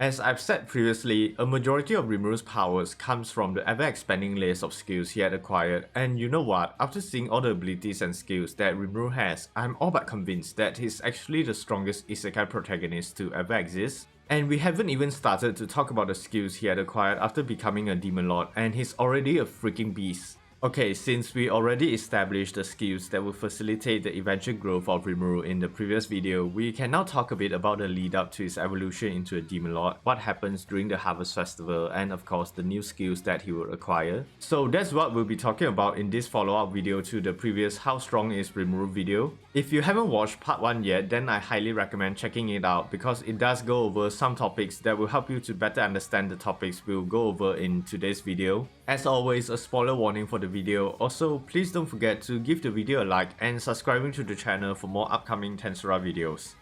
As I've said previously, a majority of Rimuru's powers comes from the ever-expanding list of skills he had acquired, and you know what, after seeing all the abilities and skills that Rimuru has, I'm all but convinced that he's actually the strongest isekai protagonist to ever exist. And we haven't even started to talk about the skills he had acquired after becoming a demon lord, and he's already a freaking beast. Okay, since we already established the skills that will facilitate the eventual growth of Rimuru in the previous video, we can now talk a bit about the lead up to his evolution into a demon lord, what happens during the Harvest Festival, and of course the new skills that he will acquire. So that's what we'll be talking about in this follow-up video to the previous How Strong Is Rimuru video. If you haven't watched part 1 yet, then I highly recommend checking it out because it does go over some topics that will help you to better understand the topics we'll go over in today's video. As always, a spoiler warning for the video. Also, please don't forget to give the video a like and subscribing to the channel for more upcoming Tensura videos.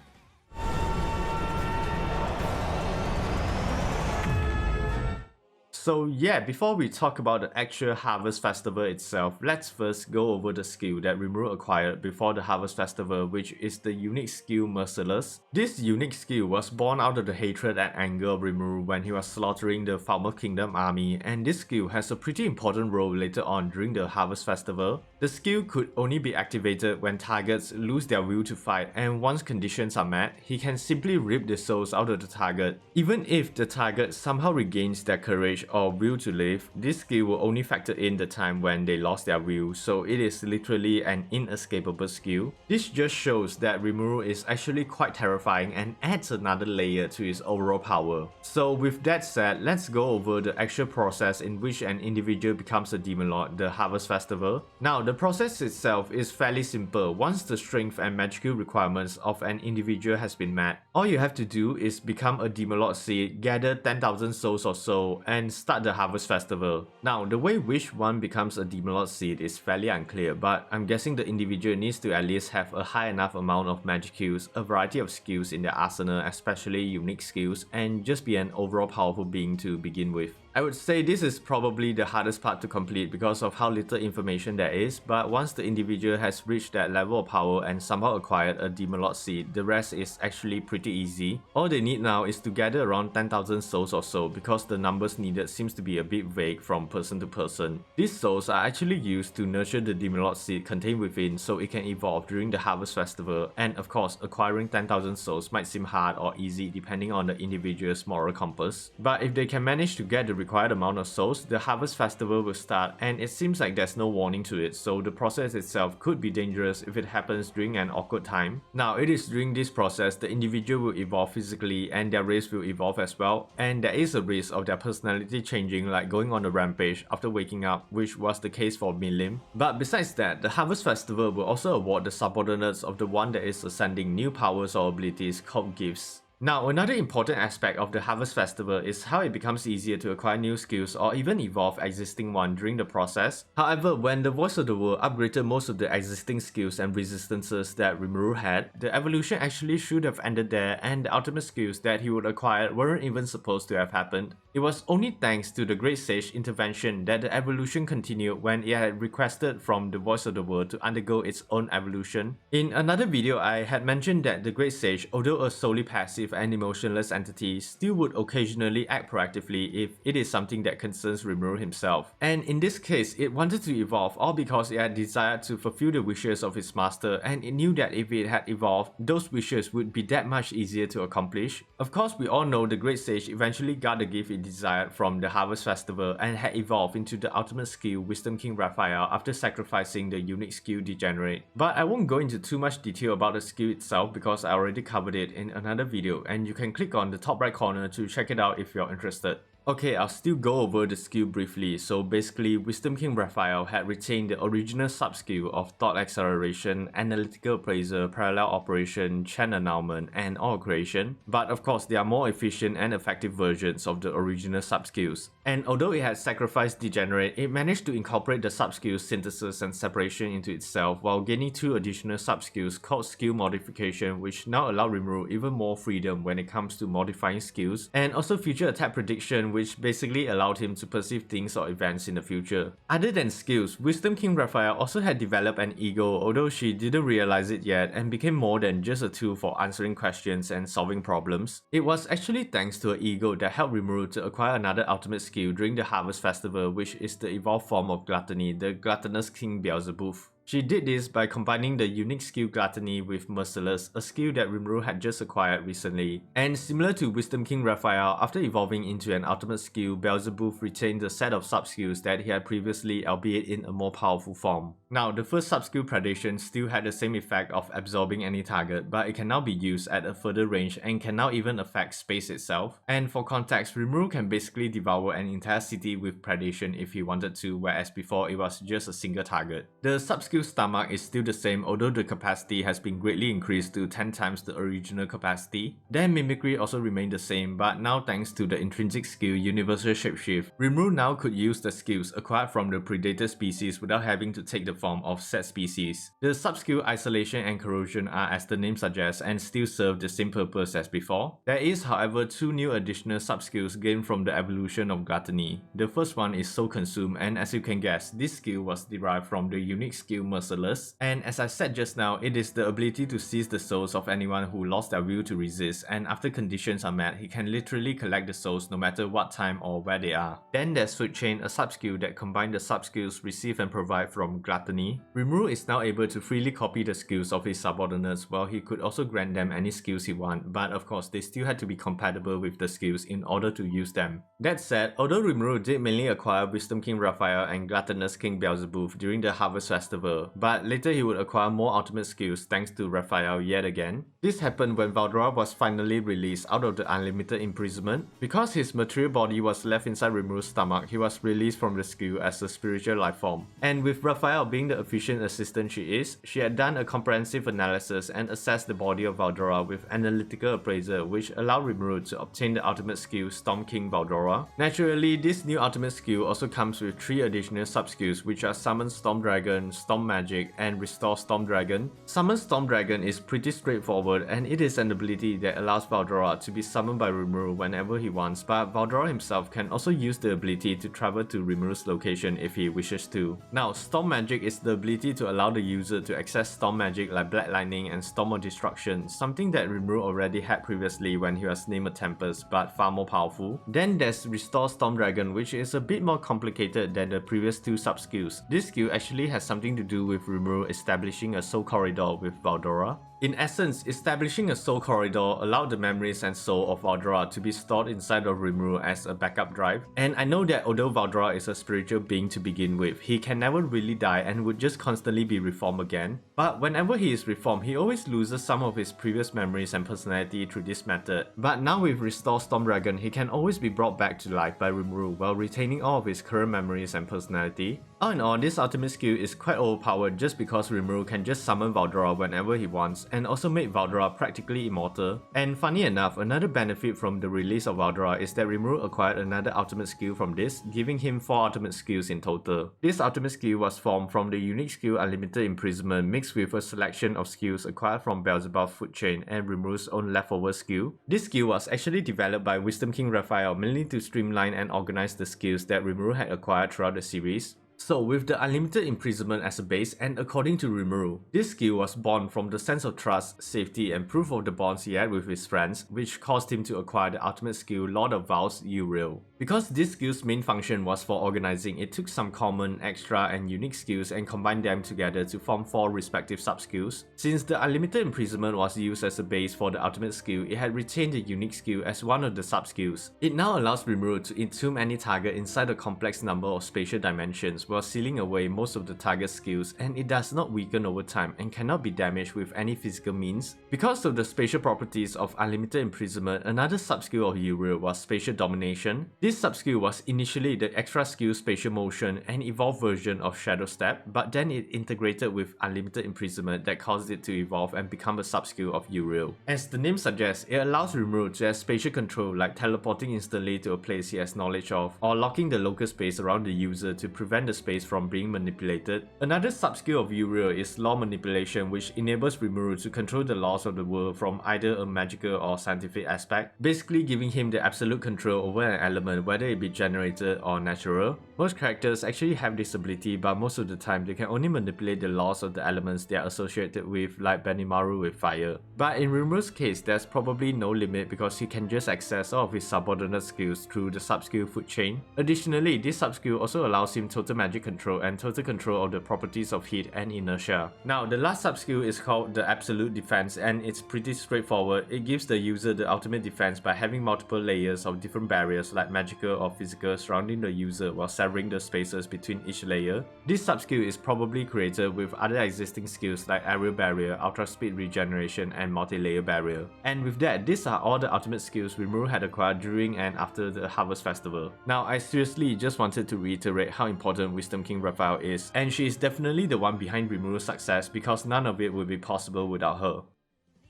So yeah, before we talk about the actual Harvest Festival itself, let's first go over the skill that Rimuru acquired before the Harvest Festival, which is the unique skill Merciless. This unique skill was born out of the hatred and anger of Rimuru when he was slaughtering the Falmer Kingdom army, and this skill has a pretty important role later on during the Harvest Festival. The skill could only be activated when targets lose their will to fight, and once conditions are met, he can simply rip the souls out of the target. Even if the target somehow regains their courage or will to live, this skill will only factor in the time when they lost their will, so it is literally an inescapable skill. This just shows that Rimuru is actually quite terrifying and adds another layer to his overall power. So with that said, let's go over the actual process in which an individual becomes a demon lord, the Harvest Festival. Now, the process itself is fairly simple. Once the strength and magical requirements of an individual has been met, all you have to do is become a demon lord seed, gather 10,000 souls or so, and start the Harvest Festival. Now, the way which one becomes a demon lord seed is fairly unclear, but I'm guessing the individual needs to at least have a high enough amount of magic skills, a variety of skills in their arsenal, especially unique skills, and just be an overall powerful being to begin with. I would say this is probably the hardest part to complete because of how little information there is, but once the individual has reached that level of power and somehow acquired a demon lord seed, the rest is actually pretty easy. All they need now is to gather around 10,000 souls or so because the numbers needed seems to be a bit vague from person to person. These souls are actually used to nurture the demon lord seed contained within so it can evolve during the Harvest Festival, and of course acquiring 10,000 souls might seem hard or easy depending on the individual's moral compass, but if they can manage to get the required amount of souls, the Harvest Festival will start, and it seems like there's no warning to it, so the process itself could be dangerous if it happens during an awkward time. Now, it is during this process the individual will evolve physically and their race will evolve as well, and there is a risk of their personality changing, like going on a rampage after waking up, which was the case for Milim. But besides that, the Harvest Festival will also award the subordinates of the one that is ascending new powers or abilities called gifts. Now, another important aspect of the Harvest Festival is how it becomes easier to acquire new skills or even evolve existing ones during the process. However, when the Voice of the World upgraded most of the existing skills and resistances that Rimuru had, the evolution actually should have ended there, and the ultimate skills that he would acquire weren't even supposed to have happened. It was only thanks to the Great Sage intervention that the evolution continued when it had requested from the Voice of the World to undergo its own evolution. In another video, I had mentioned that the Great Sage, although a solely passive and emotionless entity, still would occasionally act proactively if it is something that concerns Rimuru himself. And in this case, it wanted to evolve all because it had desired to fulfill the wishes of its master, and it knew that if it had evolved, those wishes would be that much easier to accomplish. Of course, we all know the Great Sage eventually got the gift it desired from the Harvest Festival and had evolved into the ultimate skill Wisdom King Raphael after sacrificing the unique skill Degenerate. But I won't go into too much detail about the skill itself because I already covered it in another video, and you can click on the top right corner to check it out if you're interested. Okay, I'll still go over the skill briefly. So basically, Wisdom King Raphael had retained the original sub-skill of Thought Acceleration, Analytical Appraisal, Parallel Operation, Chant Annulment, and All Creation. But of course, there are more efficient and effective versions of the original sub-skills. And although it had sacrificed Degenerate, it managed to incorporate the sub-skills Synthesis and Separation into itself while gaining 2 additional sub-skills called Skill Modification, which now allow Rimuru even more freedom when it comes to modifying skills, and also feature attack prediction, time, which basically allowed him to perceive things or events in the future. Other than skills, Wisdom King Raphael also had developed an ego, although she didn't realize it yet, and became more than just a tool for answering questions and solving problems. It was actually thanks to her ego that helped Rimuru to acquire another ultimate skill during the Harvest Festival, which is the evolved form of Gluttony, the Gluttonous King Beelzebuth. She did this by combining the unique skill Gluttony with Merciless, a skill that Rimuru had just acquired recently. And similar to Wisdom King Raphael, after evolving into an ultimate skill, Beelzebuth retained the set of sub-skills that he had previously, albeit in a more powerful form. Now, the first sub-skill Predation still had the same effect of absorbing any target, but it can now be used at a further range and can now even affect space itself. And for context, Rimuru can basically devour an entire city with Predation if he wanted to, whereas before it was just a single target. The sub-skill Stomach is still the same, although the capacity has been greatly increased to 10 times the original capacity. Then Mimicry also remained the same, but now thanks to the intrinsic skill Universal Shapeshift, Rimuru now could use the skills acquired from the predator species without having to take the form of said species. The sub-skill Isolation and Corrosion are, as the name suggests, and still serve the same purpose as before. There is, however, two new additional sub-skills gained from the evolution of Gluttony. The first one is Soul Consume, and as you can guess, this skill was derived from the unique skill Merciless, and as I said just now, it is the ability to seize the souls of anyone who lost their will to resist, and after conditions are met, he can literally collect the souls no matter what time or where they are. Then there's Food Chain, a sub-skill that combines the sub-skills receive and provide from Gluttony. Rimuru is now able to freely copy the skills of his subordinates, while he could also grant them any skills he wants, but of course they still had to be compatible with the skills in order to use them. That said, although Rimuru did mainly acquire Wisdom King Raphael and Gluttonous King Beelzebuth during the Harvest Festival, but later he would acquire more ultimate skills thanks to Raphael yet again. This happened when Valdora was finally released out of the unlimited imprisonment. Because his material body was left inside Rimuru's stomach, he was released from the skill as a spiritual life form. And with Raphael being the efficient assistant she is, she had done a comprehensive analysis and assessed the body of Valdora with analytical appraisal, which allowed Rimuru to obtain the ultimate skill Storm King Valdora. Naturally, this new ultimate skill also comes with 3 additional sub-skills, which are Summon Storm Dragon, Storm Magic, and Restore Storm Dragon. Summon Storm Dragon is pretty straightforward, and it is an ability that allows Valdora to be summoned by Rimuru whenever he wants, but Valdora himself can also use the ability to travel to Rimuru's location if he wishes to. Now, Storm Magic is the ability to allow the user to access Storm Magic like Black Lightning and Storm of Destruction, something that Rimuru already had previously when he was named a Tempest, but far more powerful. Then there's Restore Storm Dragon, which is a bit more complicated than the previous 2 sub-skills. This skill actually has something to do with Rimuru establishing a soul corridor with Valdora. In essence, establishing a soul corridor allowed the memories and soul of Valdora to be stored inside of Rimuru as a backup drive. And I know that although Valdora is a spiritual being to begin with, he can never really die and would just constantly be reformed again. But whenever he is reformed, he always loses some of his previous memories and personality through this method. But now with Restore Storm Dragon, he can always be brought back to life by Rimuru while retaining all of his current memories and personality. All in all, this ultimate skill is quite overpowered just because Rimuru can just summon Valdora whenever he wants, and also make Valdora practically immortal. And funny enough, another benefit from the release of Valdora is that Rimuru acquired another ultimate skill from this, giving him 4 ultimate skills in total. This ultimate skill was formed from the unique skill Unlimited Imprisonment mixed with a selection of skills acquired from Beelzebuth's Food Chain and Rimuru's own leftover skill. This skill was actually developed by Wisdom King Raphael mainly to streamline and organize the skills that Rimuru had acquired throughout the series. So with the Unlimited Imprisonment as a base, and according to Rimuru, this skill was born from the sense of trust, safety, and proof of the bonds he had with his friends, which caused him to acquire the ultimate skill Lord of Vows, Uriel. Because this skill's main function was for organizing, it took some common, extra, and unique skills and combined them together to form 4 respective sub-skills. Since the Unlimited Imprisonment was used as a base for the ultimate skill, it had retained the unique skill as one of the sub-skills. It now allows Rimuru to entomb any target inside a complex number of spatial dimensions, while sealing away most of the target's skills, and it does not weaken over time and cannot be damaged with any physical means. Because of the spatial properties of Unlimited Imprisonment, another sub-skill of Uriel was Spatial Domination. This sub-skill was initially the extra skill Spatial Motion, an evolved version of Shadow Step, but then it integrated with Unlimited Imprisonment that caused it to evolve and become a sub-skill of Uriel. As the name suggests, it allows Rimuru to have spatial control like teleporting instantly to a place he has knowledge of, or locking the local space around the user to prevent the space from being manipulated. Another sub-skill of uriel is law manipulation, which enables Rimuru to control the laws of the world from either a magical or scientific aspect, basically giving him the absolute control over an element, whether it be generated or natural. Most characters actually have this ability, but most of the time they can only manipulate the laws of the elements they are associated with, like Benimaru with fire. But in Rimuru's case, there's probably no limit because he can just access all of his subordinate skills through the sub-skill food chain. Additionally, this sub-skill also allows him total magic control and total control of the properties of heat and inertia. Now, the last sub-skill is called the absolute defense, and it's pretty straightforward. It gives the user the ultimate defense by having multiple layers of different barriers like magical or physical surrounding the user while severing the spaces between each layer. This sub-skill is probably created with other existing skills like aerial barrier, ultra speed regeneration, and multi-layer barrier. And with that, these are all the ultimate skills Rimuru had acquired during and after the Harvest Festival. Now, I seriously just wanted to reiterate how important Wisdom King Raphael is, and she is definitely the one behind Rimuru's success because none of it would be possible without her.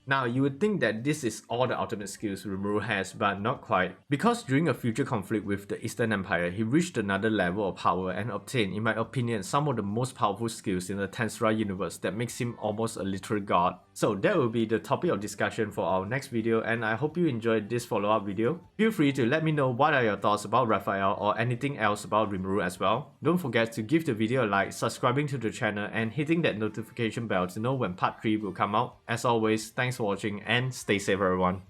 Now, you would think that this is all the ultimate skills Rimuru has, but not quite. Because during a future conflict with the Eastern Empire, he reached another level of power and obtained, in my opinion, some of the most powerful skills in the Tensura universe that makes him almost a literal god. So that will be the topic of discussion for our next video, and I hope you enjoyed this follow-up video. Feel free to let me know what are your thoughts about Raphael or anything else about Rimuru as well. Don't forget to give the video a like, subscribing to the channel, and hitting that notification bell to know when part 3 will come out. As always, thanks for watching and stay safe everyone.